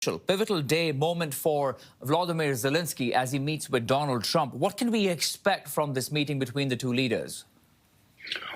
Pivotal day moment for Volodymyr Zelenskyy as he meets with Donald Trump. What can we expect from this meeting between the two leaders?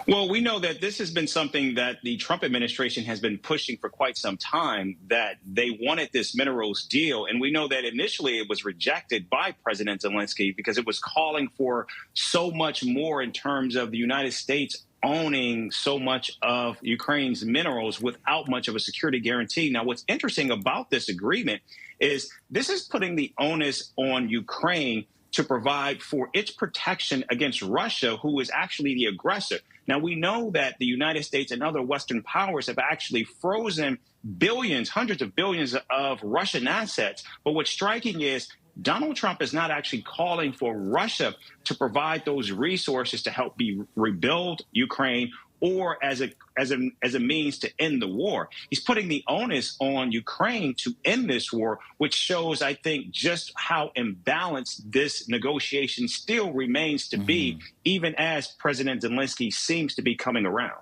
Well, we know that this has been something that the Trump administration has been pushing for quite some time, that they wanted this minerals deal. And we know that initially it was rejected by President Zelenskyy because it was calling for so much more in terms of the United States owning so much of Ukraine's minerals without much of a security guarantee. Now, what's interesting about this agreement is this is putting the onus on Ukraine to provide for its protection against Russia, who is actually the aggressor. Now, we know that the United States and other Western powers have actually frozen billions, hundreds of billions of Russian assets. But what's striking is Donald Trump is not actually calling for Russia to provide those resources to help rebuild Ukraine or as a means to end the war. He's putting the onus on Ukraine to end this war, which shows, I think, just how imbalanced this negotiation still remains to be, even as President Zelenskyy seems to be coming around.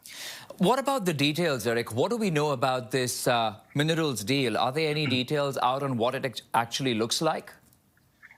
What about the details, Eric? What do we know about this minerals deal? Are there any details out on what it actually looks like?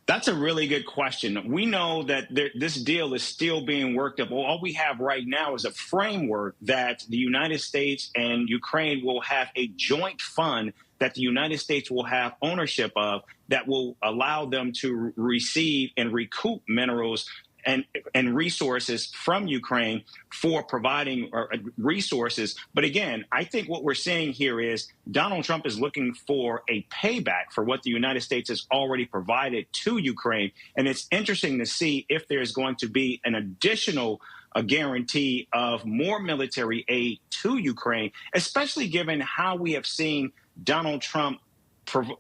That's a really good question. We know that this deal is still being worked up. All we have right now is a framework that the United States and Ukraine will have a joint fund that the United States will have ownership of that will allow them to receive and recoup minerals and resources from Ukraine for providing resources. But again, I think what we're seeing here is Donald Trump is looking for a payback for what the United States has already provided to Ukraine. And it's interesting to see if there's going to be an additional guarantee of more military aid to Ukraine, especially given how we have seen Donald Trump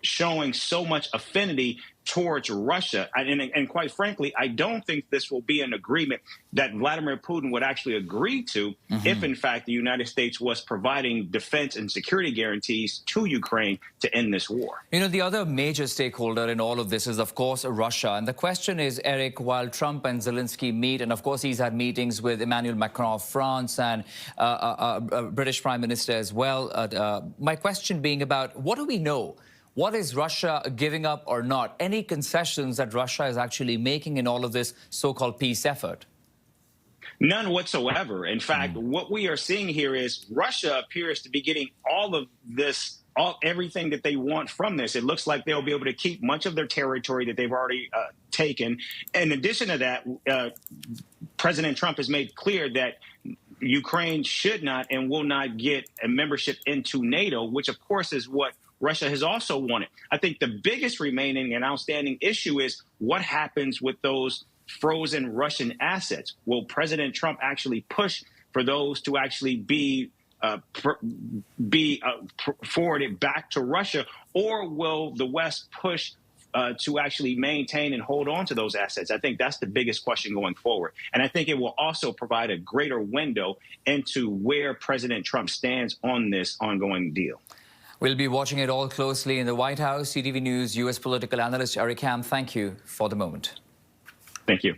showing so much affinity towards Russia. And quite frankly, I don't think this will be an agreement that Vladimir Putin would actually agree to if, in fact, the United States was providing defense and security guarantees to Ukraine to end this war. You know, the other major stakeholder in all of this is, of course, Russia. And the question is, Eric, while Trump and Zelenskyy meet, and of course he's had meetings with Emmanuel Macron of France and British Prime Minister as well, my question being about what do we know? What is Russia giving up or not? Any concessions that Russia is actually making in all of this so-called peace effort? None whatsoever. In fact, what we are seeing here is Russia appears to be getting all of this, everything that they want from this. It looks like they'll be able to keep much of their territory that they've already taken. In addition to that, President Trump has made clear that Ukraine should not and will not get a membership into NATO, which, of course, is what Russia has also wanted. I think the biggest remaining and outstanding issue is what happens with those frozen Russian assets. Will President Trump actually push for those to actually be forwarded back to Russia, or will the West push to actually maintain and hold on to those assets? I think that's the biggest question going forward. And I think it will also provide a greater window into where President Trump stands on this ongoing deal. We'll be watching it all closely in the White House. CTV News U.S. political analyst Eric Ham, thank you for the moment. Thank you.